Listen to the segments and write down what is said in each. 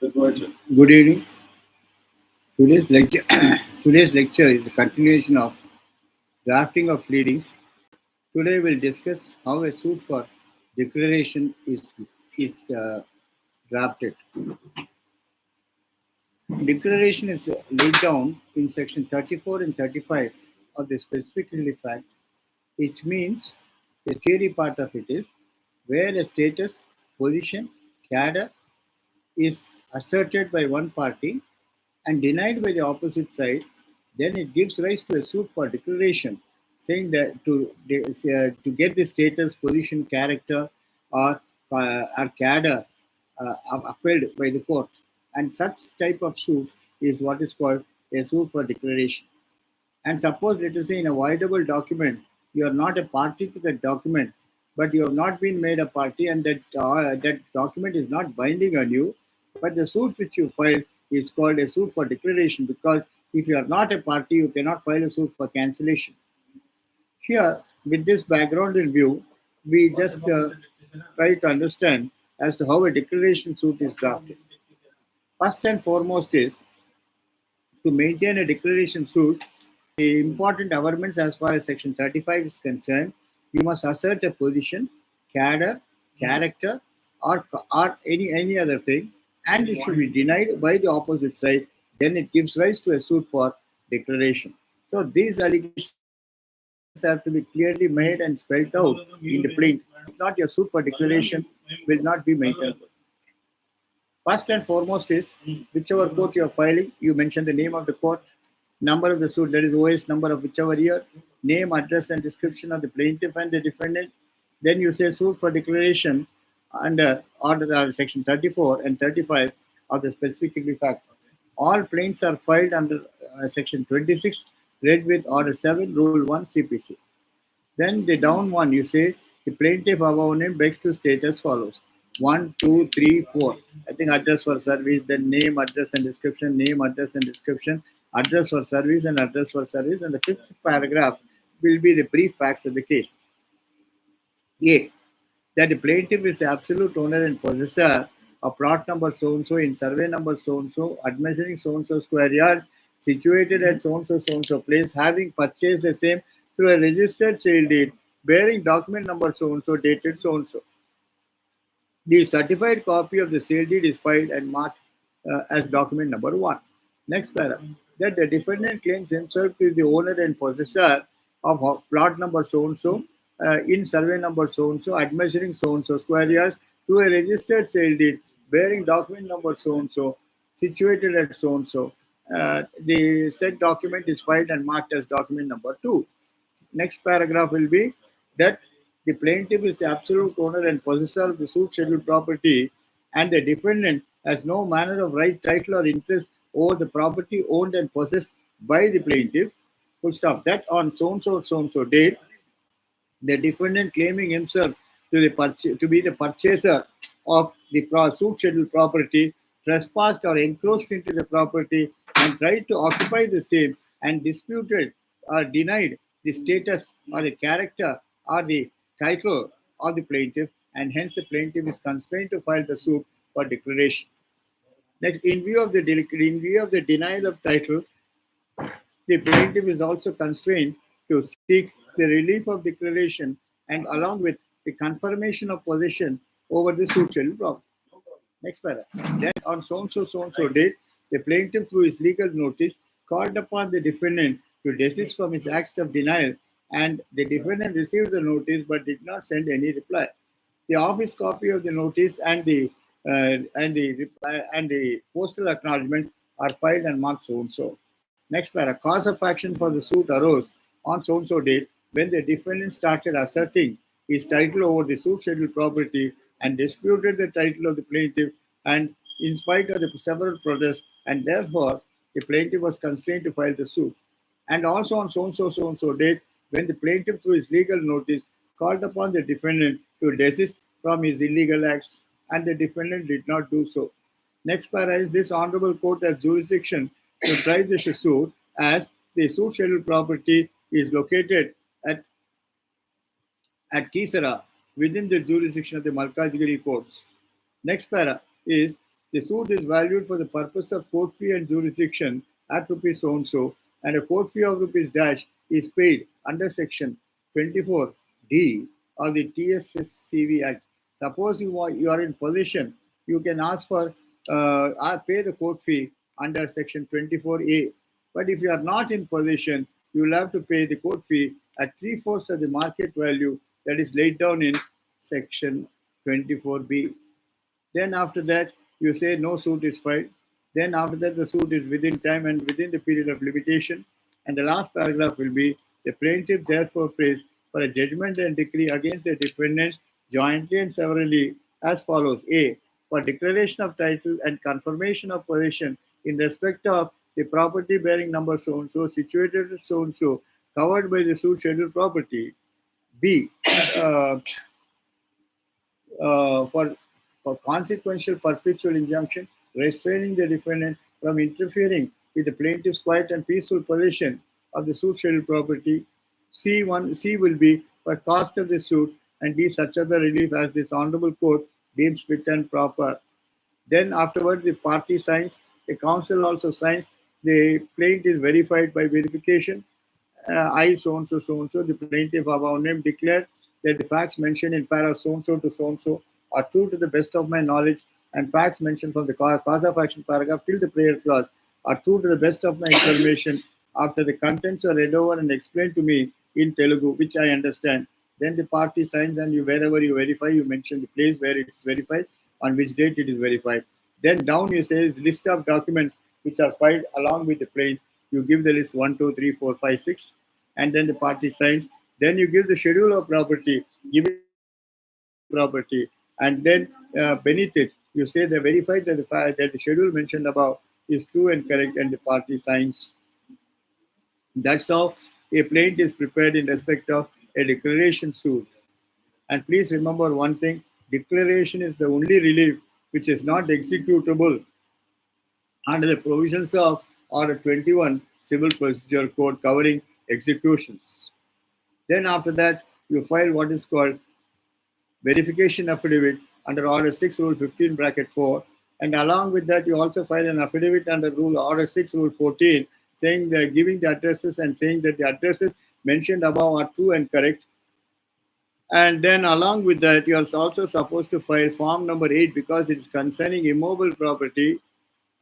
Good evening. Today's lecture, today's lecture is a continuation of drafting of pleadings. Today we'll discuss how a suit for declaration is drafted. Declaration is laid down in section 34 and 35 of the Specific Relief Act, which means the theory part of it is where a status, position, cadre is asserted by one party and denied by the opposite side, then it gives rise to a suit for declaration, saying that to get the status, position, character, or cadre upheld by the court, and such type of suit is what is called a suit for declaration. And suppose, let us say, in a voidable document, you are not a party to that document, but you have not been made a party, and that document is not binding on you. But the suit which you file is called a suit for declaration, because if you are not a party, you cannot file a suit for cancellation. Here, with this background in view, we just try to understand as to how a declaration suit is drafted. First and foremost is to maintain a declaration suit. The important averments as far as section 35 is concerned, you must assert a position, cadre, character, or any other thing, and it should be denied by the opposite side. Then it gives rise to a suit for declaration. So these allegations have to be clearly made and spelled out in the plaint. If not, your suit for declaration will not be maintainable. First and foremost is whichever court you are filing, you mention the name of the court, number of the suit, that is OS number of whichever year, name, address, and description of the plaintiff and the defendant. Then you say suit for declaration under order section 34 and 35 of the Specific Relief Act. All plaints are filed under section 26, read with order 7, rule 1 CPC. Then the down one, you say the plaintiff above name begs to state as follows: 1, 2, 3, 4. I think address for service, then name, address, and description, name, address, and description, address for service, and address for service. And the fifth paragraph will be the brief facts of the case. A. That the plaintiff is the absolute owner and possessor of plot number so and so in survey number so and so, measuring so and so square yards, situated at so and so place, having purchased the same through a registered sale deed, bearing document number so and so, dated so and so. The certified copy of the sale deed is filed and marked as document number 1. Next paragraph. That the defendant claims himself to be the owner and possessor of plot number so and so in survey number so and so, measuring so and so square yards, through a registered sale deed, bearing document number so and so, situated at so and so. The said document is filed and marked as document number 2. Next paragraph will be that the plaintiff is the absolute owner and possessor of the suit scheduled property, and the defendant has no manner of right, title, or interest over the property owned and possessed by the plaintiff. Full stop. That on so and so date, the defendant claiming himself to be the purchaser of the suit scheduled property trespassed or encroached into the property and tried to occupy the same, and disputed or denied the status or the character or the title of the plaintiff, and hence the plaintiff is constrained to file the suit for declaration. Next, in view of the denial of title, the plaintiff is also constrained to seek the relief of declaration and along with the confirmation of possession over the suit scheduled property. Next paragraph. Then on so and so date, the plaintiff, through his legal notice, called upon the defendant to desist from his acts of denial, and the defendant received the notice but did not send any reply. The office copy of the notice and the postal acknowledgements are filed and marked so and so. Next paragraph. Cause of action for the suit arose on so and so date when the defendant started asserting his title over the suit scheduled property and disputed the title of the plaintiff, and in spite of the several protests, and therefore the plaintiff was constrained to file the suit. And also on so and so date, when the plaintiff, through his legal notice, called upon the defendant to desist from his illegal acts, and the defendant did not do so. Next para is this honorable court has jurisdiction to try this suit as the suit scheduled property is located at Kisara within the jurisdiction of the Malkajgiri courts. Next para is The suit is valued for the purpose of court fee and jurisdiction at rupees so and so, and a court fee of rupees dash is paid under section 24D of the TSCV Act. Suppose you are in possession, you can ask for pay the court fee under section 24A. But if you are not in possession, you will have to pay the court fee at three-fourths of the market value that is laid down in section 24B. Then after that, you say no suit is filed. Then after that, the suit is within time and within the period of limitation. And the last paragraph will be the plaintiff therefore prays for a judgment and decree against the defendants jointly and severally as follows. A. For declaration of title and confirmation of possession in respect of the property bearing number so and so, situated so and so, covered by the suit scheduled property. B. Uh, for consequential perpetual injunction, restraining the defendant from interfering with the plaintiff's quiet and peaceful possession of the suit scheduled property. C will be for cost of the suit, and D such other relief as this honorable court deems fit and proper. Then afterwards, the party signs, the council also signs, the plaint is verified by verification. I so and so, the plaintiff above name declared that the facts mentioned in para so and so are true to the best of my knowledge, and facts mentioned from the cause of action paragraph till the prayer clause are true to the best of my information. After the contents are read over and explained to me in Telugu, which I understand, then the party signs, and you wherever you verify, you mention the place where it is verified, on which date it is verified. Then down you say is list of documents which are filed along with the plaint. You give the list 1, 2, 3, 4, 5, 6, and then the party signs. Then you give the schedule of property, giving the schedule of property, and then beneath it you say they verified that that the schedule mentioned above is true and correct, and the party signs. That's how a plaint is prepared in respect of a declaration suit. And please remember one thing: declaration is the only relief which is not executable under the provisions of Order 21 Civil Procedure Code covering executions. Then after that, you file what is called verification affidavit under Order 6 Rule 15 bracket 4, and along with that, you also file an affidavit under Rule Order 6 Rule 14 saying that giving the addresses and saying that the addresses mentioned above are true and correct. And then along with that, you are also supposed to file form number 8 because it is concerning immobile property.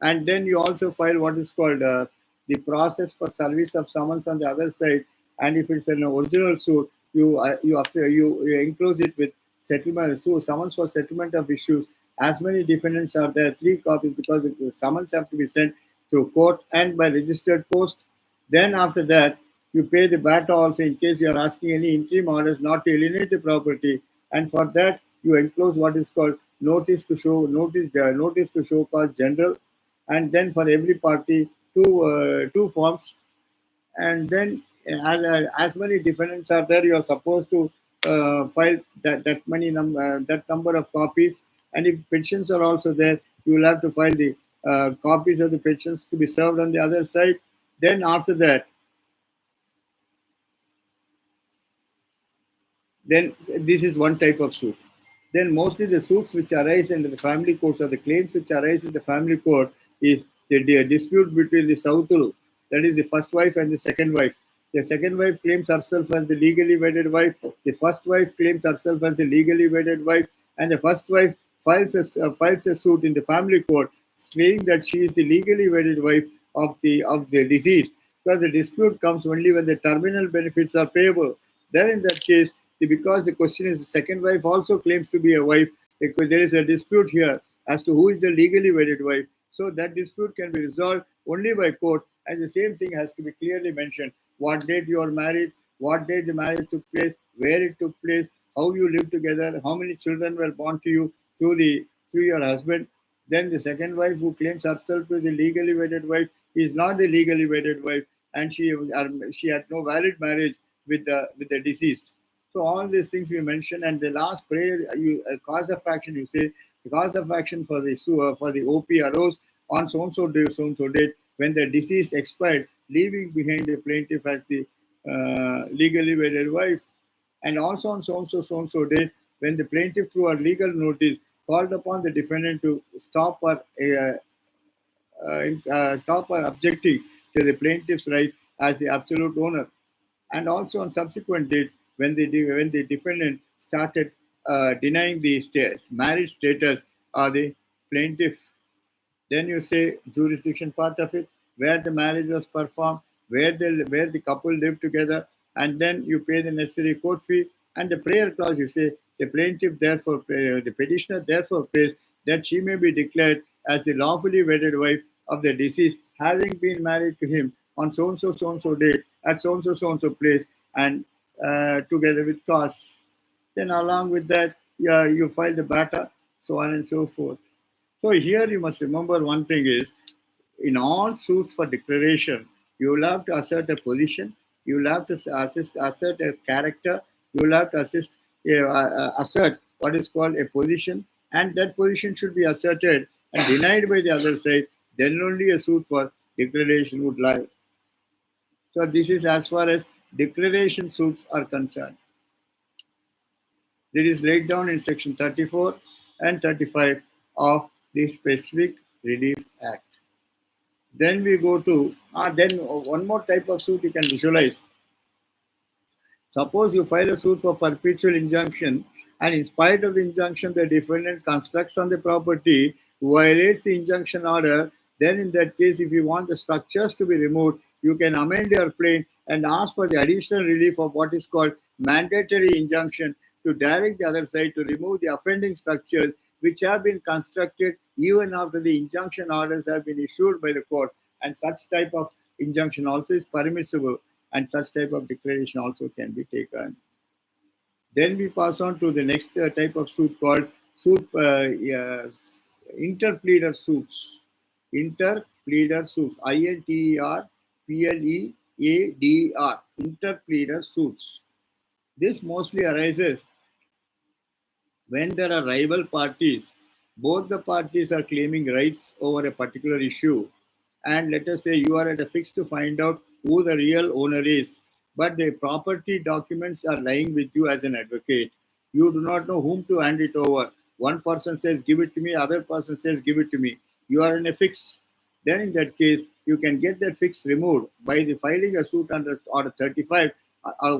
And then you also file what is called the process for service of summons on the other side. And if it's an original suit, you enclose it with settlement. So summons for settlement of issues. As many defendants are there, 3 copies because the summons have to be sent through court and by registered post. Then after that, you pay the BATA also in case you are asking any interim orders not to alienate the property. And for that, you enclose what is called notice to show cause general, and then for every party two forms, and then as many defendants are there, you are supposed to file that number of copies, and if petitions are also there, you will have to file the copies of the petitions to be served on the other side. Then after that, then this is one type of suit. Then mostly the suits which arise in the family courts, or the claims which arise in the family court, is the dispute between the Sautul, that is the first wife, and the second wife. The second wife claims herself as the legally wedded wife. The first wife claims herself as the legally wedded wife, and the first wife files a suit in the family court claiming that she is the legally wedded wife of the deceased. Because the dispute comes only when the terminal benefits are payable. Then in that case, because the question is the second wife also claims to be a wife, because there is a dispute here as to who is the legally wedded wife. So that dispute can be resolved only by court, and the same thing has to be clearly mentioned: what date you are married, what date the marriage took place, where it took place, how you live together, how many children were born to you through your husband. Then the second wife who claims herself to be the legally wedded wife is not the legally wedded wife, and she had no valid marriage with the deceased. So all these things you mention, and the last prayer, cause of action. You say the cause of action for the OP arose on so and so date when the deceased expired, leaving behind the plaintiff as the legally wedded wife, and also on so and so date when the plaintiff through a legal notice called upon the defendant to stop or objecting to the plaintiff's right as the absolute owner, and also on subsequent dates when the defendant started denying the marriage status of the plaintiff. Then you say jurisdiction part of it, where the marriage was performed, where the couple lived together, and then you pay the necessary court fee. And the prayer clause, you say the plaintiff therefore, the petitioner therefore prays that she may be declared as the lawfully wedded wife of the deceased, having been married to him on so and so date at so and so place, and together with costs. Then along with that, yeah, you file the bata, so on and so forth. So here you must remember one thing is, in all suits for declaration, you will have to assert a position, you will have to assert a character, you will have to assert what is called a position, and that position should be asserted and denied by the other side. Then only a suit for declaration would lie. So this is as far as declaration suits are concerned. It is laid down in section 34 and 35 of the Specific Relief Act. Then we go to, then one more type of suit you can visualize. Suppose you file a suit for perpetual injunction, and in spite of the injunction, the defendant constructs on the property, violates the injunction order. Then in that case, if you want the structures to be removed, you can amend your claim and ask for the additional relief of what is called mandatory injunction to direct the other side to remove the offending structures which have been constructed even after the injunction orders have been issued by the court. And such type of injunction also is permissible, and such type of declaration also can be taken. Then we pass on to the next type of suit called interpleader suits. Interpleader suits. Interpleader. Interpleader suits. This mostly arises when there are rival parties. Both the parties are claiming rights over a particular issue, and let us say you are at a fix to find out who the real owner is, but the property documents are lying with you as an advocate. You do not know whom to hand it over. One person says give it to me, other person says give it to me. You are in a fix. Then in that case, you can get that fix removed by the filing a suit under Order 35,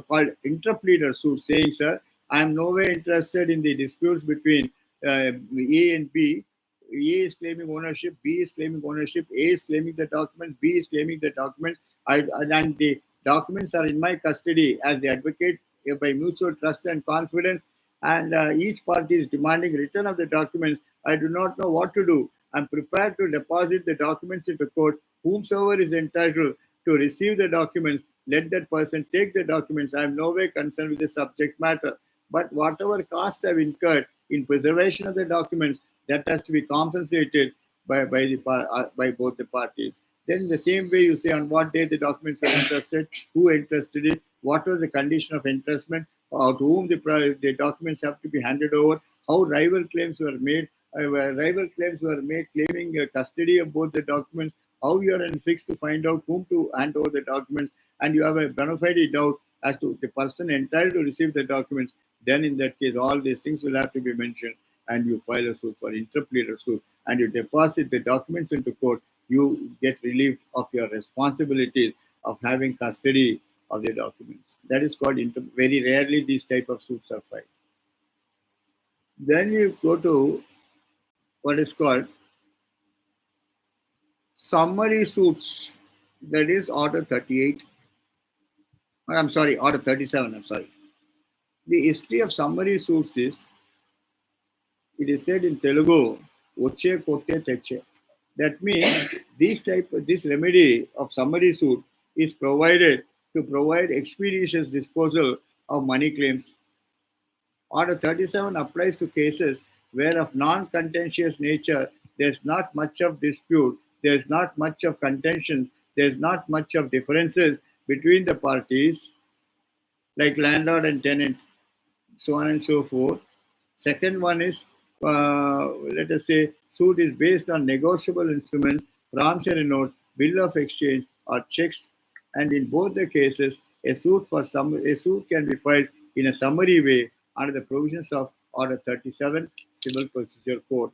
called interpleader suit, saying, sir, I am no way interested in the disputes between A and B. A is claiming ownership, B is claiming ownership, A is claiming the documents, B is claiming the documents, and the documents are in my custody as the advocate by mutual trust and confidence, and each party is demanding return of the documents. I do not know what to do. I'm prepared to deposit the documents into court. Whomsoever is entitled to receive the documents, let that person take the documents. I am no way concerned with the subject matter. But whatever cost I've incurred in preservation of the documents, that has to be compensated by both the parties. Then the same way you say on what day the documents are entrusted, who entrusted it, what was the condition of entrustment, to whom the documents have to be handed over, how rival claims were made. Rival claims were made claiming custody of both the documents, how you are in fix to find out whom to hand over the documents, and you have a bona fide doubt as to the person entitled to receive the documents. Then in that case, all these things will have to be mentioned, and you file a suit for interpleader suit, and you deposit the documents into court. You get relieved of your responsibilities of having custody of the documents. That is called very rarely these type of suits are filed. Then you go to what is called summary suits. That is Order 38. I'm sorry, Order 37. I'm sorry. The history of summary suits is, it is said in Telugu, Oche Kotte Teche. That means this remedy of summary suit is provided to provide expeditious disposal of money claims. Order 37 applies to cases where of non-contentious nature there's not much of dispute, there's not much of contentions, there's not much of differences between the parties, like landlord and tenant, so on and so forth. Second one is, let us say, suit is based on negotiable instruments, promissory note, bill of exchange, or checks, and in both the cases, a suit can be filed in a summary way under the provisions of Order 37 Civil Procedure Code.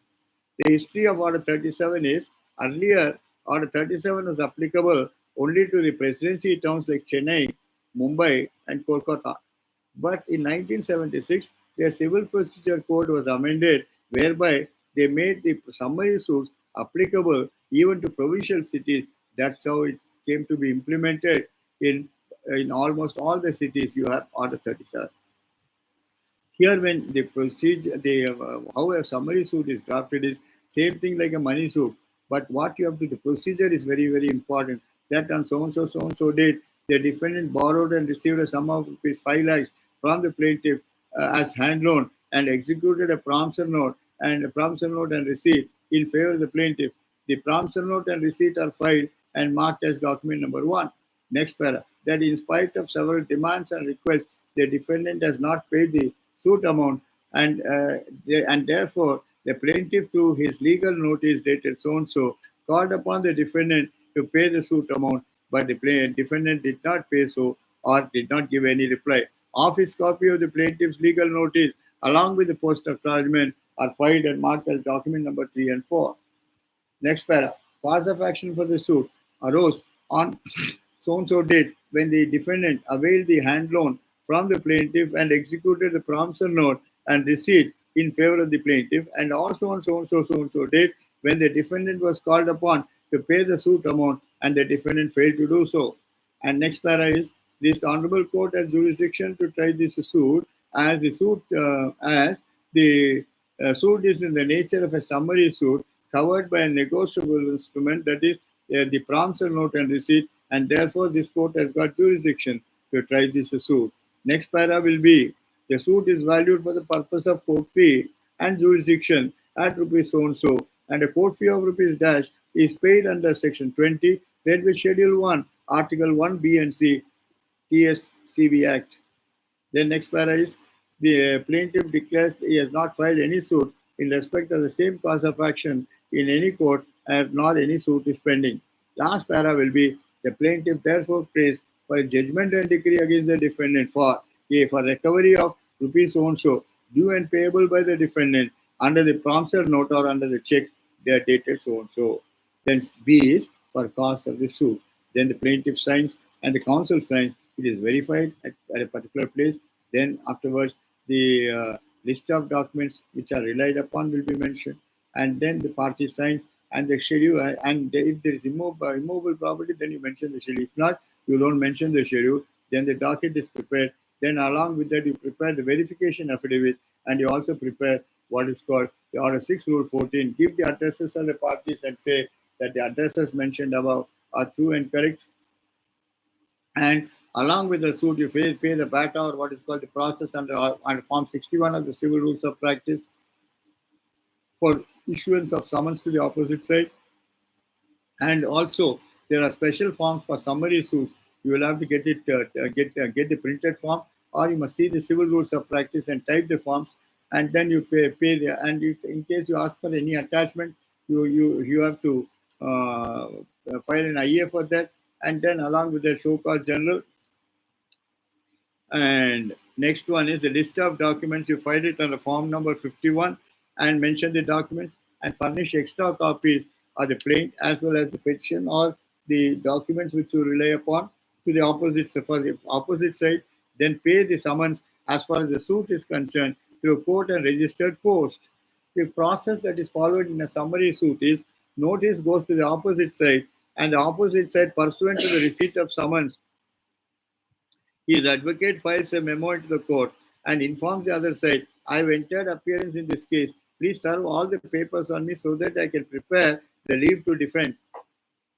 The history of Order 37 is earlier Order 37 was applicable only to the presidency towns like Chennai, Mumbai, and Kolkata. But in 1976, their Civil Procedure Code was amended, whereby they made the summary suits applicable even to provincial cities. That's how it came to be implemented in almost all the cities. You have Order 37. Here, when the procedure, how a summary suit is drafted is same thing like a money suit. But what you have to, the procedure is very, very important. That on so and so date, the defendant borrowed and received a sum of rupees 5 lakhs from the plaintiff as hand loan and executed a promissory note and receipt in favor of the plaintiff. The promissory note and receipt are filed and marked as document number 1. Next para, that in spite of several demands and requests, the defendant has not paid the suit amount, and therefore the plaintiff, through his legal notice dated so and so, called upon the defendant to pay the suit amount, but the defendant did not pay so or did not give any reply. Office copy of the plaintiff's legal notice along with the post acknowledgement are filed and marked as document number 3 and 4. Next para. Cause of action for the suit arose on so and so date when the defendant availed the hand loan from the plaintiff and executed the promissory note and receipt in favor of the plaintiff, and also on so and so date when the defendant was called upon to pay the suit amount and the defendant failed to do so. And next para is, this honorable court has jurisdiction to try this suit as the suit is in the nature of a summary suit covered by a negotiable instrument, that is the promissory note and receipt, and therefore this court has got jurisdiction to try this suit. Next para will be, the suit is valued for the purpose of court fee and jurisdiction at rupees so and so, and a court fee of rupees dash is paid under section 20, read with schedule 1, article 1b and c TSCB Act. Then next para is, the plaintiff declares he has not filed any suit in respect of the same cause of action in any court, and nor any suit is pending. Last para will be, the plaintiff therefore prays for a judgment and decree against the defendant for recovery of rupees so and so due and payable by the defendant under the promissory note or under the check they are dated so and so. Then B is for cause of the suit. Then the plaintiff signs and the counsel signs. It is verified at a particular place. Then afterwards, the list of documents which are relied upon will be mentioned, and then the party signs and the schedule. And if there is immovable property, then you mention the schedule. If not, you don't mention the schedule. Then the docket is prepared. Then along with that, you prepare the verification affidavit, and you also prepare what is called the Order 6 Rule 14. Give the addresses of the parties and say that the addresses mentioned above are true and correct. And along with the suit, you pay the BATA, or what is called the process under Form 61 of the Civil Rules of Practice for issuance of summons to the opposite side. And also, there are special forms for summary suits. You will have to get get the printed form, or you must see the Civil Rules of Practice and type the forms, and then you pay the. And in case you ask for any attachment, you have to file an IA for that, and then along with the show cause general. And next one is the list of documents. You find it on the form number 51 and mention the documents and furnish extra copies of the plaint as well as the petition or the documents which you rely upon to the opposite, for the opposite side. Then pay the summons as far as the suit is concerned through court and registered post. The process that is followed in a summary suit is, notice goes to the opposite side, and the opposite side, pursuant to the receipt of summons, his advocate files a memo into the court and informs the other side, I have entered appearance in this case. Please serve all the papers on me so that I can prepare the leave to defend.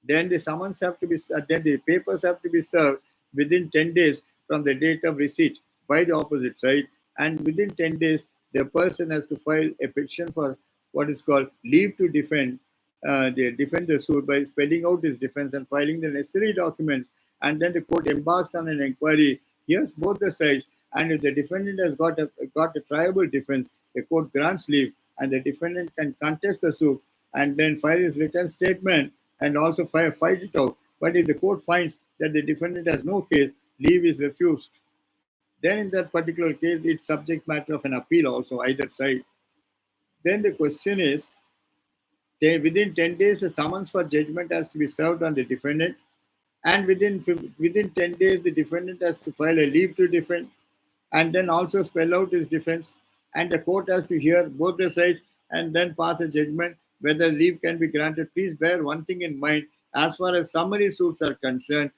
Then the summons have to be, then the papers have to be served within 10 days from the date of receipt by the opposite side, and within 10 days, the person has to file a petition for what is called leave to defend. They defend the suit by spelling out his defense and filing the necessary documents, and then the court embarks on an inquiry, hears both the sides, and if the defendant has got a triable defense, the court grants leave, and the defendant can contest the suit and then file his written statement and also fight it out. But if the court finds that the defendant has no case, leave is refused. then in that particular case, it's subject matter of an appeal also, either side. Then the question is, within 10 days, a summons for judgment has to be served on the defendant, and within 10 days, the defendant has to file a leave to defend, and then also spell out his defense, and the court has to hear both the sides and then pass a judgment whether leave can be granted. Please bear one thing in mind: as far as summary suits are concerned,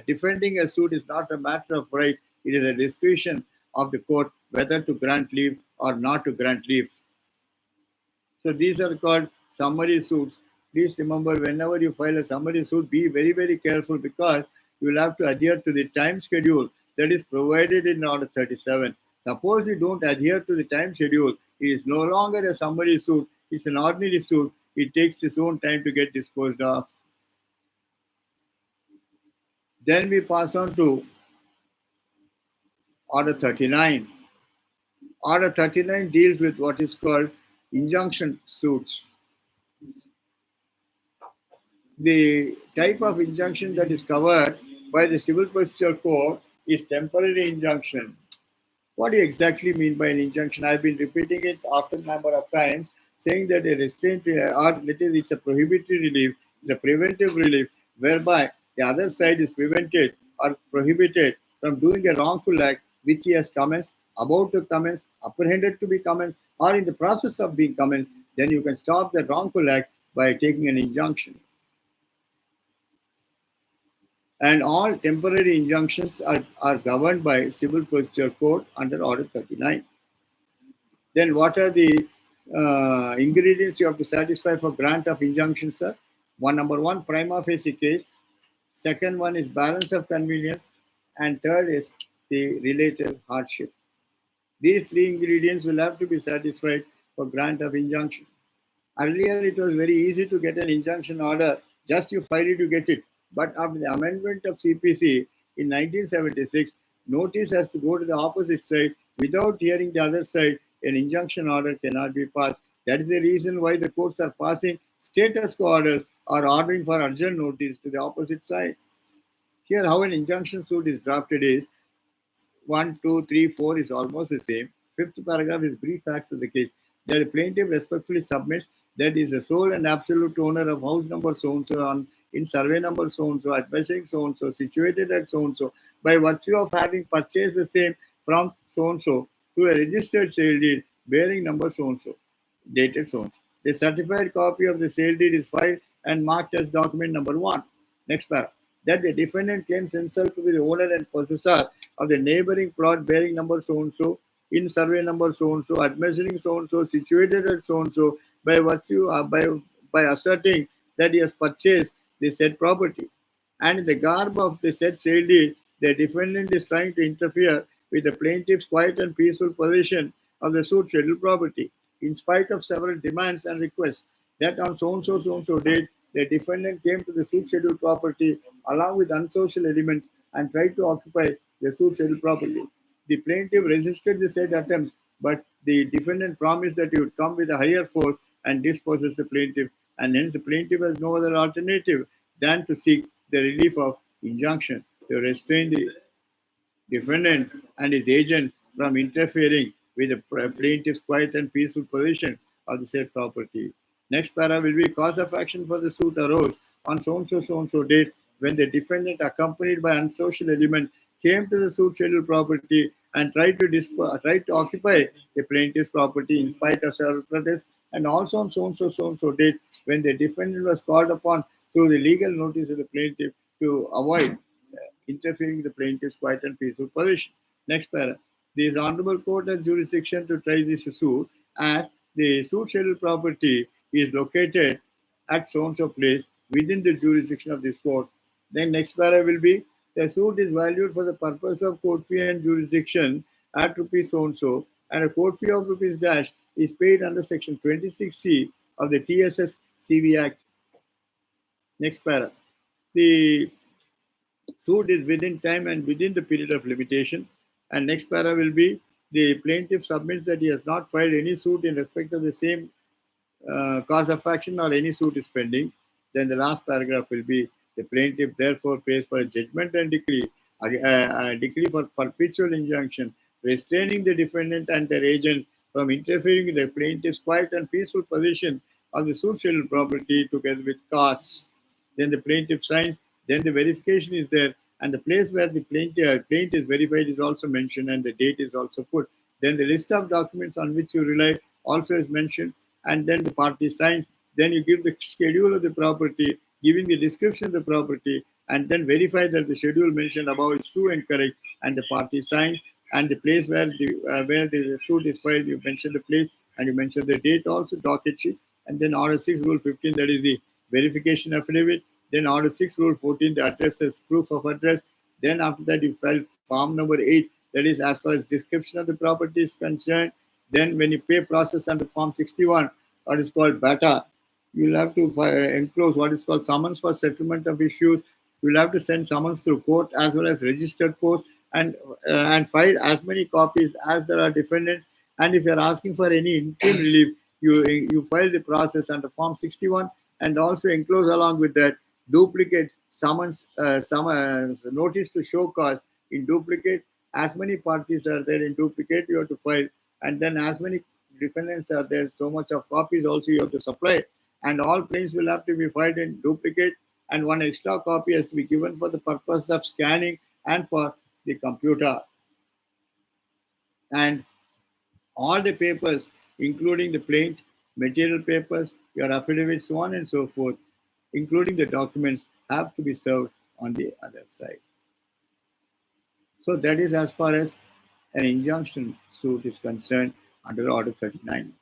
defending a suit is not a matter of right; it is a discretion of the court whether to grant leave or not to grant leave. So these are called summary suits. Please remember, whenever you file a summary suit, be very, very careful, because you will have to adhere to the time schedule that is provided in Order 37. Suppose you don't adhere to the time schedule, it is no longer a summary suit, it's an ordinary suit. It takes its own time to get disposed of. Then we pass on to Order 39. Order 39 deals with what is called injunction suits. The type of injunction that is covered by the Civil Procedure Code is temporary injunction. What do you exactly mean by an injunction? I've been repeating it after a number of times, saying that a restraint or it's a prohibitory relief, it's a preventive relief, whereby the other side is prevented or prohibited from doing a wrongful act which he has commenced, about to commence, apprehended to be commenced, or in the process of being commenced. Then you can stop that wrongful act by taking an injunction. And all temporary injunctions are governed by Civil Procedure Code under Order 39. Then what are the ingredients you have to satisfy for grant of injunctions, sir? Number one, prima facie case. Second one is balance of convenience. And third is the related hardship. These three ingredients will have to be satisfied for grant of injunction. Earlier, it was very easy to get an injunction order. Just you file it, you get it. But after the amendment of CPC in 1976, notice has to go to the opposite side. Without hearing the other side, an injunction order cannot be passed. That is the reason why the courts are passing status quo orders or ordering for urgent notice to the opposite side. Here, how an injunction suit is drafted is 1, 2, 3, 4 is almost the same. Fifth paragraph is brief facts of the case. That the plaintiff respectfully submits that is the sole and absolute owner of house number so and so on in survey number so and so, advising so and so, situated at so and so, by virtue of having purchased the same from so and so to a registered sale deed bearing number so and so, dated so and so. The certified copy of the sale deed is filed and marked as document number 1. Next paragraph. That the defendant claims himself to be the owner and possessor of the neighboring plot bearing number so and so, in survey number so and so, administering so and so, situated at so and so, by virtue by asserting that he has purchased the said property. And in the garb of the said sale deed, the defendant is trying to interfere with the plaintiff's quiet and peaceful possession of the suit scheduled property, in spite of several demands and requests that on so and so date, the defendant came to the suit scheduled property along with unsocial elements and tried to occupy the suit scheduled property. The plaintiff resisted the said attempts, but the defendant promised that he would come with a higher force and dispossess the plaintiff, and hence the plaintiff has no other alternative than to seek the relief of injunction to restrain the defendant and his agent from interfering with the plaintiff's quiet and peaceful possession of the said property. Next para will be cause of action for the suit arose on so and so date when the defendant, accompanied by unsocial elements, came to the suit scheduled property and tried to occupy the plaintiff's property in spite of several protests, and also on so and so date when the defendant was called upon through the legal notice of the plaintiff to avoid interfering with the plaintiff's quiet and peaceful possession. Next para. The Honorable Court has jurisdiction to try this suit as the suit scheduled property is located at so and so place within the jurisdiction of this court. Then next para will be the suit is valued for the purpose of court fee and jurisdiction at rupees so and so, and a court fee of rupees dash is paid under section 26C of the TSS CV Act. Next para. The suit is within time and within the period of limitation. And next para will be the plaintiff submits that he has not filed any suit in respect of the same cause of action or any suit is pending. Then the last paragraph will be the plaintiff therefore pays for a judgment and decree A decree for perpetual injunction, restraining the defendant and their agents from interfering in the plaintiff's quiet and peaceful possession of the suit scheduled property together with costs. Then the plaintiff signs, then the verification is there, and the place where the plaint is verified is also mentioned, and the date is also put. Then the list of documents on which you rely also is mentioned, and then the party signs. Then you give the schedule of the property, giving the description of the property, and then verify that the schedule mentioned above is true and correct, and the party signs. And the place where the suit is filed, you mention the place, and you mention the date also, docket sheet, and then order 6 rule 15, that is the verification affidavit. Then order 6 rule 14, the address as proof of address. Then after that you file form number 8, that is as far as description of the property is concerned. Then when you pay process under form 61, what is called bata, you'll have to enclose what is called summons for settlement of issues. You'll have to send summons through court as well as registered post, and file as many copies as there are defendants. And if you're asking for any interim relief, you file the process under form 61, and also enclose along with that duplicate summons, notice to show cause in duplicate. As many parties are there in duplicate, you have to file, and then as many defendants are there, so much of copies also you have to supply, and all claims will have to be filed in duplicate, and one extra copy has to be given for the purpose of scanning and for the computer. And all the papers, including the plaint, material papers, your affidavits, so on and so forth, including the documents, have to be served on the other side. So that is as far as an injunction suit is concerned under Order 39.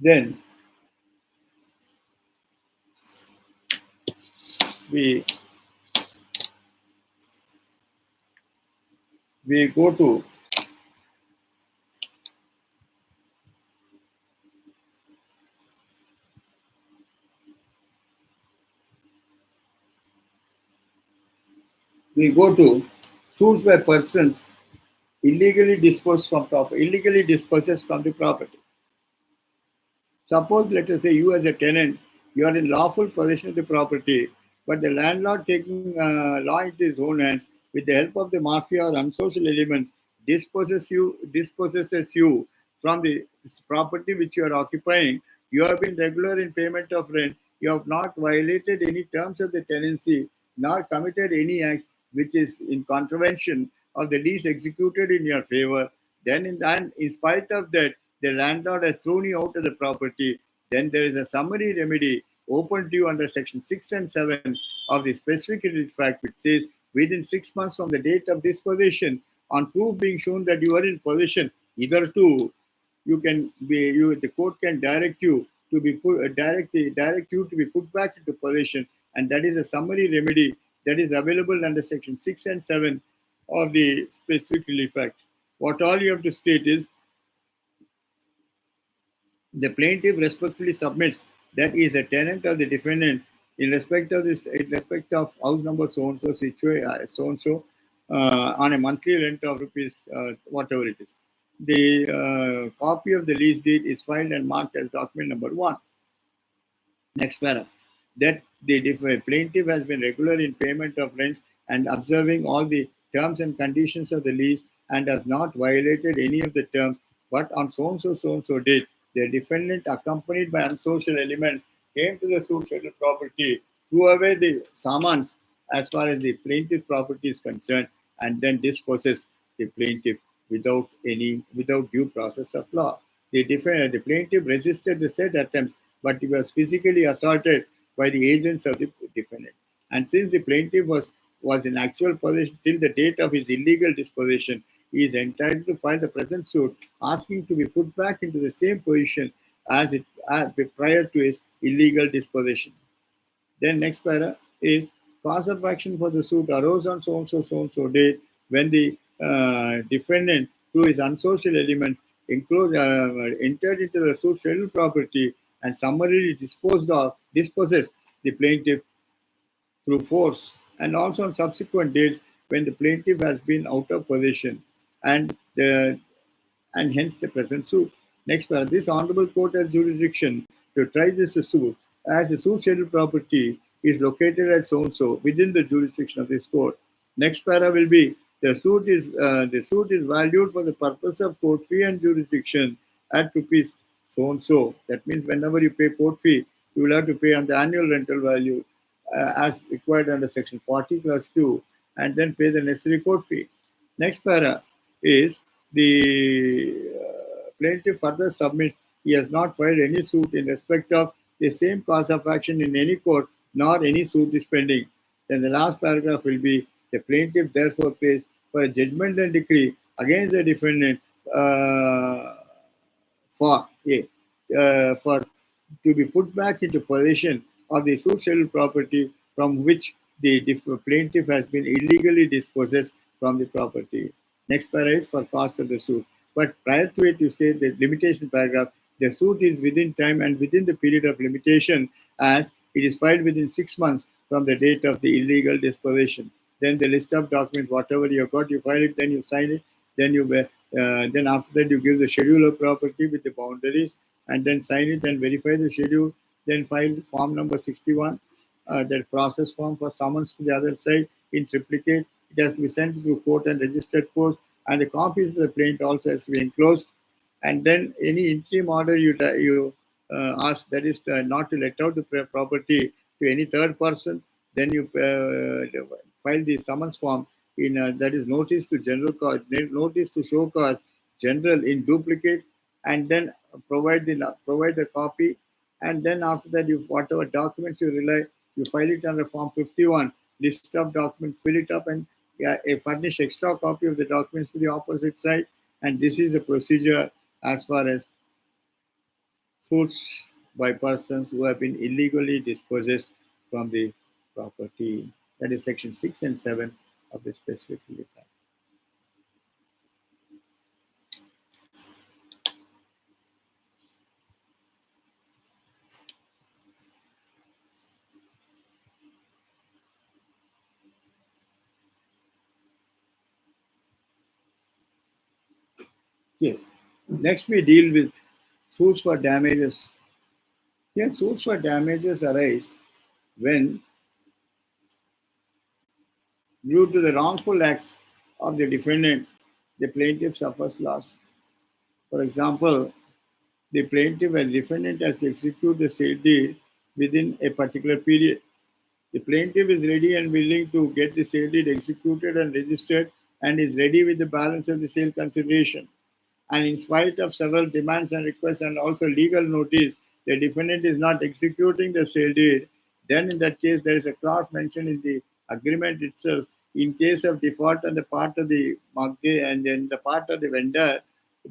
Then we go to suits by persons illegally dispossessed from the property. Suppose, let us say, you as a tenant, you are in lawful possession of the property, but the landlord taking law into his own hands with the help of the mafia or unsocial elements dispossesses you from the property which you are occupying. You have been regular in payment of rent. You have not violated any terms of the tenancy, nor committed any act which is in contravention of the lease executed in your favor. Then, in spite of that, the landlord has thrown you out of the property. Then there is a summary remedy open to you under section 6 and 7 of the specific relief act, which says within 6 months from the date of disposition, on proof being shown that you are in possession, either two, the court can direct you to be put back into possession, and that is a summary remedy that is available under section 6 and 7 of the specific relief act. What all you have to state is, the plaintiff respectfully submits that he is a tenant of the defendant in respect of house number so and so on a monthly rent of rupees whatever it is. The copy of the lease deed is filed and marked as document number 1. Next paragraph. That the plaintiff has been regular in payment of rents and observing all the terms and conditions of the lease and has not violated any of the terms, but on so and so date, the defendant, accompanied by unsocial elements, came to the suit scheduled property, threw away the summons as far as the plaintiff property is concerned, and then dispossessed the plaintiff without due process of law. The plaintiff resisted the said attempts, but he was physically assaulted by the agents of the defendant. And since the plaintiff was in actual possession till the date of his illegal disposition, he is entitled to file the present suit asking to be put back into the same position as it prior to his illegal disposition. Then next para is cause of action for the suit arose on so and so date when the defendant, through his unsocial elements, entered into the suit scheduled property and summarily dispossessed the plaintiff through force, and also on subsequent dates when the plaintiff has been out of possession, and hence the present suit. Next paragraph. This honorable court has jurisdiction to try this suit as the suit scheduled property is located at so and so within the jurisdiction of this court. Next para will be the suit is valued for the purpose of court fee and jurisdiction at rupees so and so. That means whenever you pay court fee, you will have to pay on the annual rental value as required under section 40 clause 2 and then pay the necessary court fee. Next para is the plaintiff further submits he has not filed any suit in respect of the same cause of action in any court, nor any suit is pending. Then the last paragraph will be the plaintiff therefore pays for a judgment and decree against the defendant for a for to be put back into possession of the suit scheduled property from which the plaintiff has been illegally dispossessed from the property. Next paragraph is for cost of the suit. But prior to it, you say the limitation paragraph, the suit is within time and within the period of limitation as it is filed within 6 months from the date of the illegal disposition. Then the list of documents, whatever you have got, you file it, then you sign it, then after that you give the schedule of property with the boundaries, and then sign it and verify the schedule. Then file form number 61, that process form for summons to the other side in triplicate. It has to be sent through court and registered post, and the copies of the plaint also has to be enclosed. And then any interim order you ask, that is not to let out the property to any third person. Then you file the summons form in that is notice to general cause, notice to show cause general in duplicate, and then provide the copy. And then after that, you whatever documents you rely, you file it under form 51, list of documents, fill it up, and furnish extra copy of the documents to the opposite side. And this is a procedure as far as suits by persons who have been illegally dispossessed from the property. That is section 6 and 7 of the specific relief act. Yes. Next, we deal with suits for damages. Here, suits for damages arise when, due to the wrongful acts of the defendant, the plaintiff suffers loss. For example, the plaintiff and defendant has to execute the sale deed within a particular period. The plaintiff is ready and willing to get the sale deed executed and registered and is ready with the balance of the sale consideration. And in spite of several demands and requests and also legal notice, the defendant is not executing the sale deed. Then in that case, there is a clause mentioned in the agreement itself. In case of default on the part of the mortgage and then the part of the vendor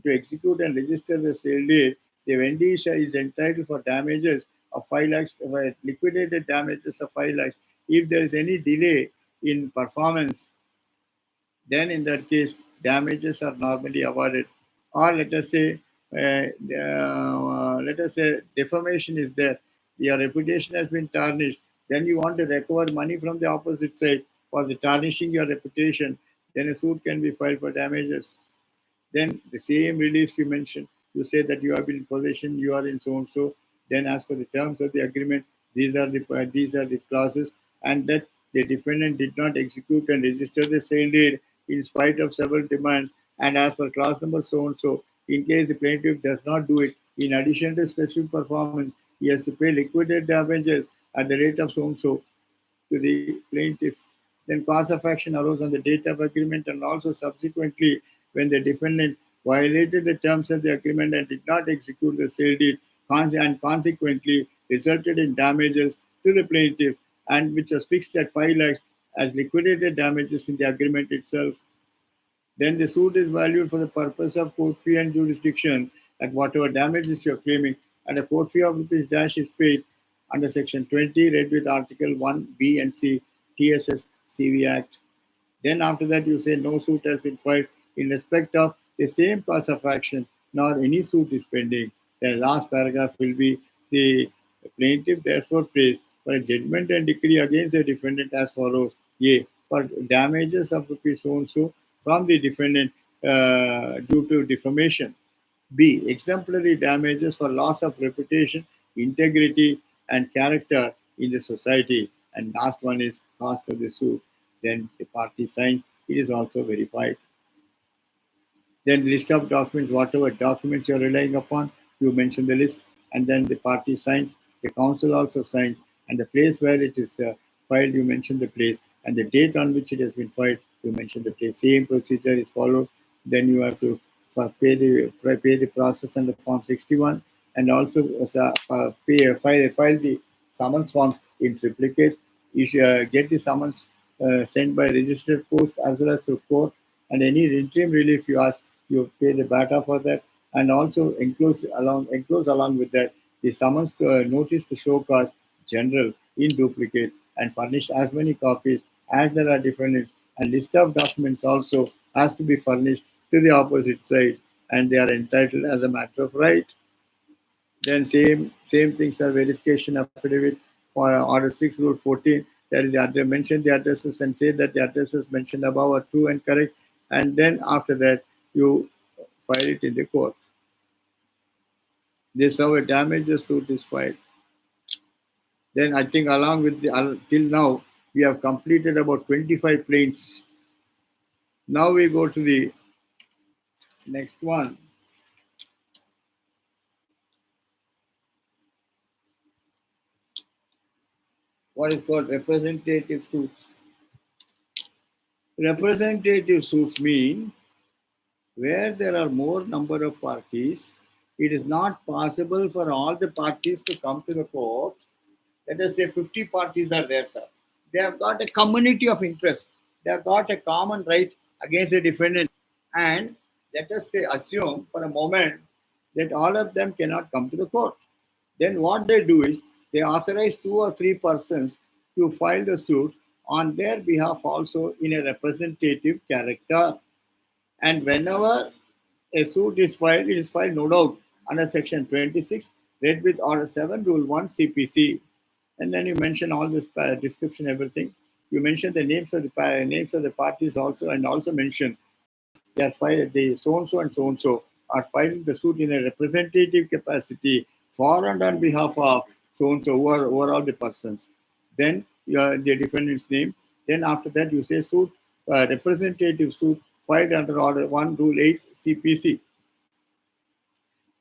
to execute and register the sale deed, the vendee is entitled for damages of 5 lakhs, liquidated damages of 5 lakhs. If there is any delay in performance, then in that case, damages are normally awarded. Or let us say defamation is there. Your reputation has been tarnished. Then you want to recover money from the opposite side for the tarnishing your reputation. Then a suit can be filed for damages. Then the same reliefs you mentioned, you say that you have been in possession, you are in so and so. Then as per the terms of the agreement, these are the clauses, and that the defendant did not execute and register the sale deed in spite of several demands. And as per clause number so and so, in case the plaintiff does not do it, in addition to specific performance, he has to pay liquidated damages at the rate of so and so to the plaintiff. Then cause of action arose on the date of agreement and also subsequently when the defendant violated the terms of the agreement and did not execute the sale deed and consequently resulted in damages to the plaintiff and which was fixed at 5 lakhs as liquidated damages in the agreement itself. Then the suit is valued for the purpose of court fee and jurisdiction at whatever damages you're claiming, and a court fee of rupees dash is paid under section 20, read with article 1 B and C TSS CV Act. Then after that you say no suit has been filed in respect of the same cause of action, nor any suit is pending. The last paragraph will be the plaintiff therefore pays for a judgment and decree against the defendant as follows. A. For damages of rupees so and so from the defendant due to defamation. B. Exemplary damages for loss of reputation, integrity, and character in the society. And last one is cost of the suit. Then the party signs, it is also verified. Then list of documents, whatever documents you're relying upon, you mention the list, and then the party signs, the council also signs, and the place where it is filed, you mention the place, and the date on which it has been filed, you mention the place. Same procedure is followed. Then you have to pay the process under Form 61, and also file the summons forms in triplicate. You should get the summons sent by registered post as well as to court, and any interim relief you ask, you pay the BATA for that, and also enclose along with that the summons to notice to show cause general in duplicate, and furnish as many copies as there are defendants, and list of documents also has to be furnished to the opposite side, and they are entitled as a matter of right. Then same things are verification affidavit for Order 6 Rule 14. That is the address, mention the addresses and say that the addresses mentioned above are true and correct. And then after that, you file it in the court. This is how a damages suit is filed. Then I think along with the till now we have completed about 25 plaints. Now we go to the next one. What is called representative suits. Representative suits mean where there are more number of parties, it is not possible for all the parties to come to the court. Let us say 50 parties are there, sir. They have got a community of interest. They have got a common right against the defendant. And let us say, assume for a moment that all of them cannot come to the court. Then what they do is they authorize 2 or 3 persons to file the suit on their behalf also in a representative character. And whenever a suit is filed, it is filed no doubt under Section 26, read with Order 7, Rule 1, CPC. And then you mention all this description, everything. You mention the names of the parties also, and also mention they are filed, the so and so and so and so are filing the suit in a representative capacity for and on behalf of so and so, who are all the persons. Then the defendant's name. Then after that, you say suit, representative suit filed under Order 1, Rule 8, CPC.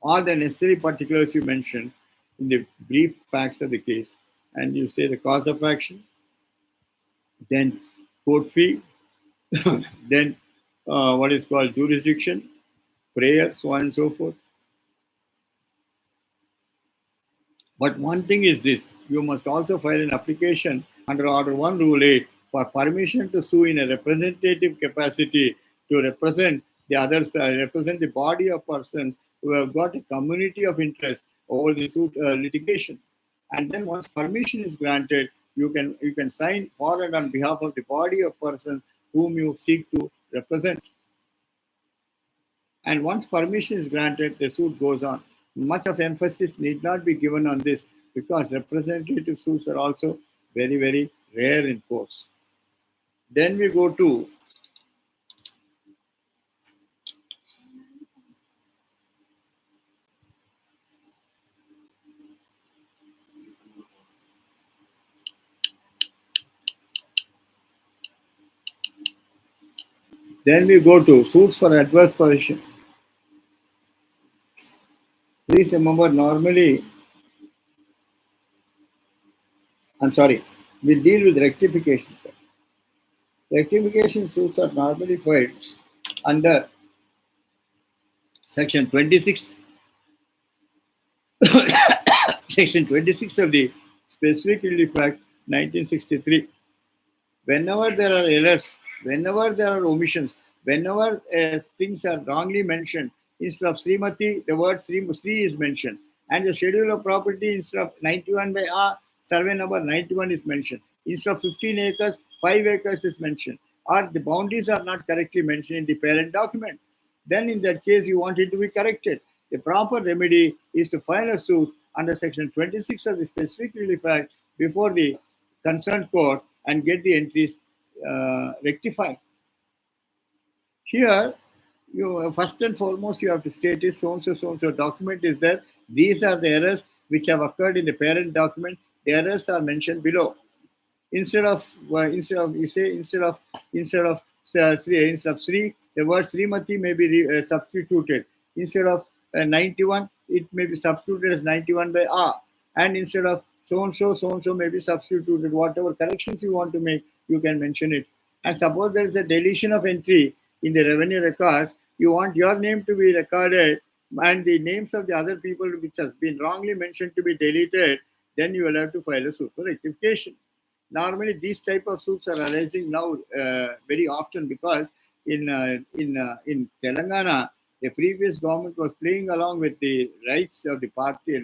All the necessary particulars you mention in the brief facts of the case, and you say the cause of action, then court fee, then what is called jurisdiction, prayer, so on and so forth. But one thing is this, you must also file an application under Order 1, Rule 8 for permission to sue in a representative capacity to represent the others, represent the body of persons who have got a community of interest over the suit litigation. And then once permission is granted, you can sign for and on behalf of the body of persons whom you seek to represent. And once permission is granted, the suit goes on. Much of emphasis need not be given on this because representative suits are also very, very rare in courts. Then we go to suits for adverse possession. Please remember, normally, I'm sorry, we'll deal with rectification. Rectification suits are normally filed under Section 26, Section 26 of the Specific Relief Act 1963. Whenever there are errors, whenever there are omissions, whenever things are wrongly mentioned, instead of Srimati, the word Sri is mentioned. And the schedule of property, instead of 91 by R, survey number 91 is mentioned. Instead of 15 acres, 5 acres is mentioned. Or the boundaries are not correctly mentioned in the parent document. Then in that case, you want it to be corrected. The proper remedy is to file a suit under Section 26 of the Specific Relief Act before the concerned court and get the entries rectified. Here, you first and foremost you have to state is so and so document is there. These are the errors which have occurred in the parent document, the errors are mentioned below. Instead of Sri, the word Srimati may be substituted. Instead of 91, it may be substituted as 91 by R. And instead of so and so may be substituted. Whatever corrections you want to make, you can mention it. And suppose there is a deletion of entry in the revenue records, you want your name to be recorded and the names of the other people which has been wrongly mentioned to be deleted, then you will have to file a suit for rectification. Normally, these type of suits are arising now very often because in Telangana, the previous government was playing along with the rights of the party,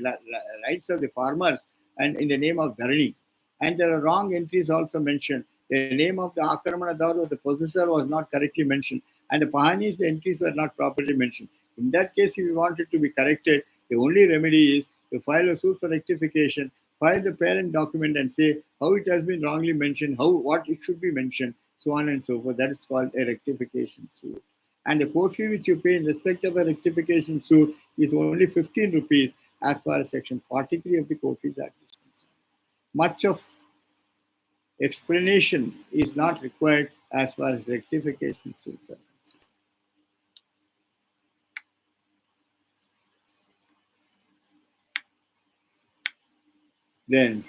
rights of the farmers, and in the name of Dharani. And there are wrong entries also mentioned. The name of the Akramanadar or the possessor was not correctly mentioned, and the Pahanis, the entries were not properly mentioned. In that case, if you want it to be corrected, the only remedy is to file a suit for rectification, file the parent document and say how it has been wrongly mentioned, what it should be mentioned, so on and so forth. That is called a rectification suit. And the court fee which you pay in respect of a rectification suit is only 15 rupees as far as section 43 of the Court Fees Act is concerned. Much of explanation is not required as far as rectification suits are concerned. Then,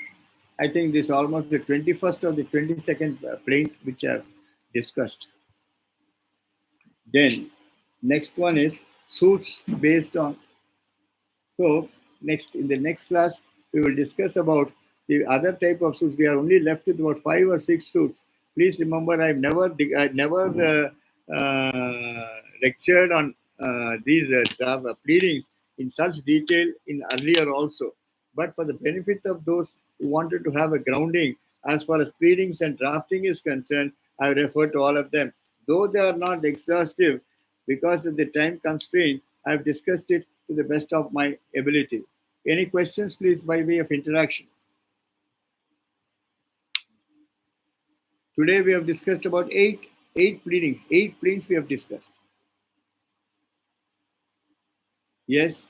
I think this is almost the 21st or the 22nd plaint which I have discussed. Then, next one is suits based on. So, in the next class, we will discuss about the other type of suits. We are only left with about 5 or 6 suits. Please remember, I've never lectured on these pleadings in such detail in earlier also. But for the benefit of those who wanted to have a grounding as far as pleadings and drafting is concerned, I refer to all of them. Though they are not exhaustive, because of the time constraint, I have discussed it to the best of my ability. Any questions, please, by way of interaction? Today we have discussed about eight pleadings. 8 pleadings we have discussed. Yes?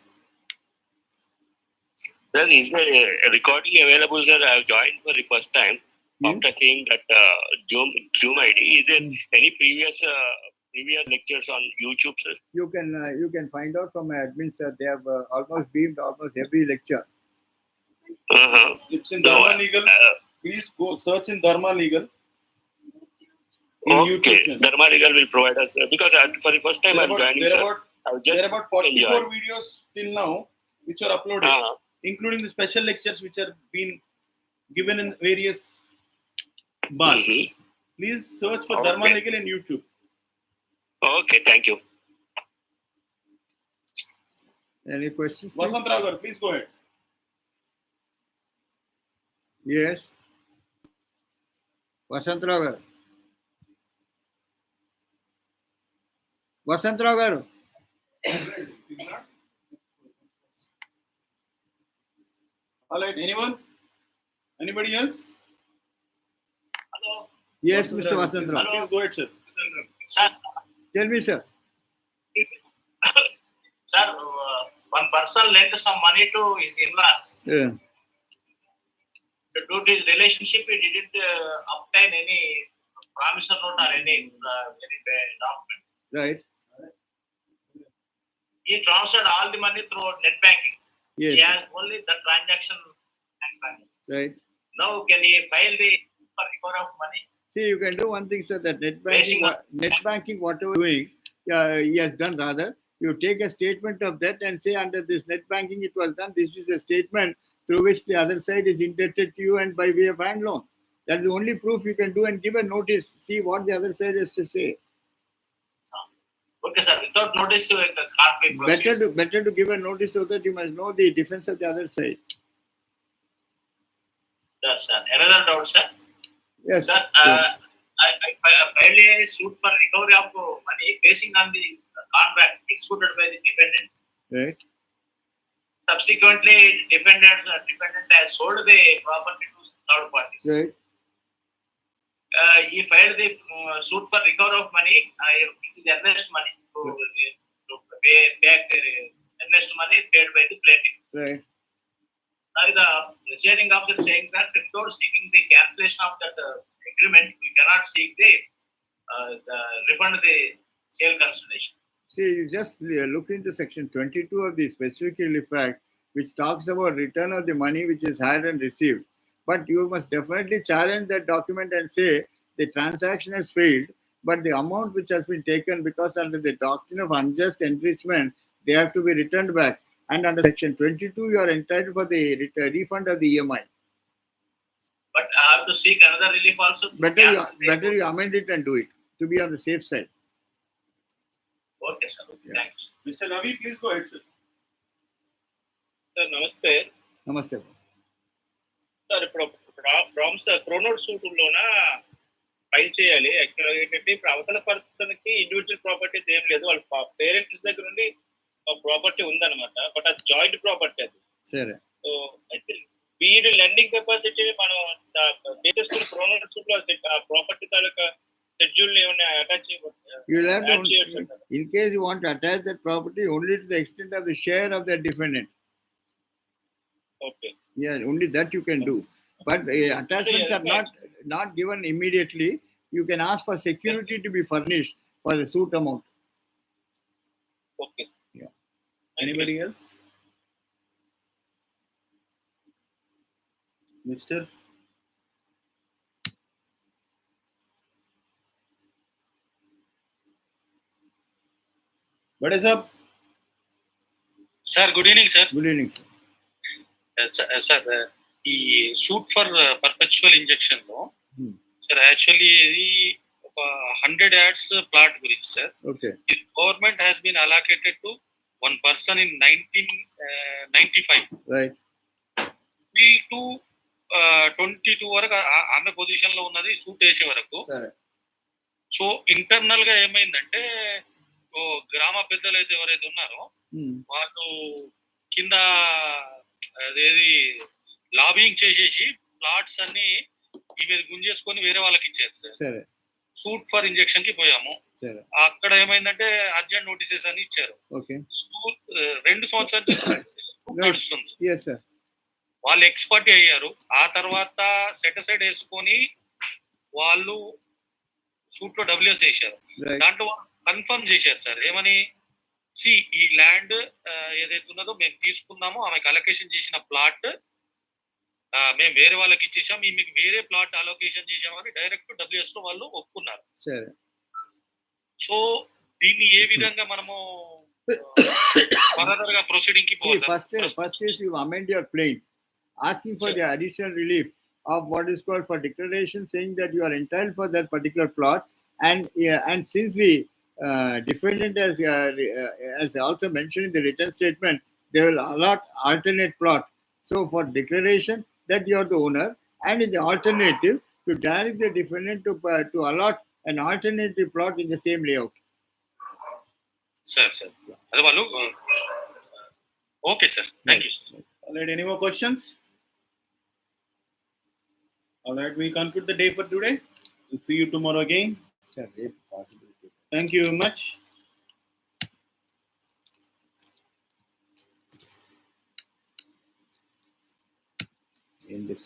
Sir, is there a recording available, sir? I have joined for the first time after seeing that Zoom ID. Is there any previous lectures on YouTube, sir? You can find out from my admin, sir. They have almost beamed almost every lecture. It's in Dharma Legal. Please go search in Dharma Legal. Okay, Dharma Legal will provide us because for the first time I'm joining, sir. There are about 44 videos till now which are uploaded, including the special lectures which are being given in various bars. Please search for Dharma Legal in YouTube. Okay, thank you. Any questions? Vasant Rao, please go ahead. Yes. Vasant Rao. Vasant Rao. All right, anyone? Anybody else? Hello. Yes, Mr. Vasant Rao. Please go ahead, sir. Sir. Tell me, sir. Sir, one person lent some money to his in-laws. Yeah. Due to his relationship, he didn't obtain any promissory note or any document. Right. He transferred all the money through net banking. Yes. He has only the transaction and right. Now, can he file the recovery of money? See, you can do one thing, sir. That net banking, whatever doing, he has done rather. You take a statement of that and say under this net banking it was done. This is a statement through which the other side is indebted to you and by way of hand loan. That is the only proof you can do and give a notice. See what the other side has to say. Okay, sir. Without notice, it can't be processed. Better to give a notice so that you must know the defense of the other side. Yes, sir. Another doubt, sir. Yes. Sir, I filed a suit for recovery of money basing on the contract executed by the defendant. Right. Subsequently, defendant has sold the property to third parties. Right. He filed the suit for recovery of money, which is earnest money, to pay back the earnest money paid by the plaintiff. Right. the presiding officer saying that without seeking the cancellation of that agreement, we cannot seek the refund the sale consideration. See, you just look into section 22 of the Specific Relief Act, which talks about return of the money which is had and received. But you must definitely challenge that document and say the transaction has failed, but the amount which has been taken, because under the doctrine of unjust enrichment, they have to be returned back. And under section 22, you are entitled for the refund of the EMI. But I have to seek another relief also. Better you amend it and do it to be on the safe side. Okay, sir. Yeah. Thanks. Mr. Navi, please go ahead, sir. Sir, namaste. Namaste. Sir ఇప్పుడు pronote సూటులోన file చేయాలి. యాక్చువల్గా ఏంటంటే ఇప్పుడు అవతల పర్సన్కి individual properties ఏం లేదు, వాళ్ళ పేరెంట్స్ దగ్గర నుండి ప్రాపర్టీ ఉందన్నమాట. బట్ అది జాయింట్ ప్రాపర్టీ అది. సరే. సో అయితే వీరి లెండింగ్ కెపాసిటీ మనం చేసుకున్న ప్రోనోట్ సూట్ లో ప్రాపర్టీ తాలూకా షెడ్యూల్ ఏమైనా అటాచ్ చేయవచ్చు. In case you want to attach that property only to the extent of the share of the defendant. Okay. Yeah, only that you can do. But attachments are not given immediately. You can ask for security to be furnished for the suit amount. Okay. Yeah. Anybody else? Mr. What is up? Sir, good evening, sir. Good evening, sir. Sir, ఈ suit for perpetual injunction లో sir actually ఇది ఒక 100 yards plot గురించి sir. Okay. Government has been allocated to one person in 1995. Right. To 22 వరకు ఆమె position లో ఉన్నది suit వేసే వరకు. సరే. సో ఇంటర్నల్ గా ఏమైందంటే గ్రామ పెద్దలు అయితే ఎవరైతే ఉన్నారో వాళ్ళు కింద అదేది లాబింగ్ చేసేసి ప్లాట్స్ అన్ని ఇవి గుంజేసుకొని వేరే వాళ్ళకి ఇచ్చారు సార్. సూట్ ఫర్ ఇంజెక్షన్ కి పోయాము. అక్కడ ఏమైందంటే అర్జెంట్ నోటీసెస్ అని ఇచ్చారు. 2 సంవత్సరాలు నడుస్తుంది. వాళ్ళు ఎక్స్పర్ట్ అయ్యారు. ఆ తర్వాత సెటిసైడ్ వేసుకొని వాళ్ళు సూట్ లో డబ్ల్యూఎస్ వేసారు. దాంట్లో కన్ఫర్మ్ చేశారు సార్ ఏమని, ఈ ల్యాండ్ ఏదైతే ఉన్నదో మేము తీసుకున్నామో ఆమెకు అలొకేషన్ చేసిన ప్లాట్ మేము వేరే వాళ్ళకి ఇచ్చేసాం, మీకు వేరే ప్లాట్ అలొకేషన్ చేసామని డైరెక్ట్ డబ్ల్యూఎస్ లో వాళ్ళు ఒప్పుకున్నారు. సో దీన్ని ఏ విధంగా మనము ఫర్దర్ గా ప్రొసీడింగ్ కి పోవాలి? First is you amend your claim asking for the additional relief of what is called for declaration, saying that you are entitled for that particular plot, and since the defendant has also mentioned in the written statement, they will allot alternate plot. So for declaration that you are the owner, and in the alternative to direct the defendant to allot an alternative plot in the same layout. Sir. Adi vallu. Okay, sir. Thank you, sir. All right, any more questions? All right, we conclude the day for today. We'll see you tomorrow again. Sir, if possible. Thank you very much. In this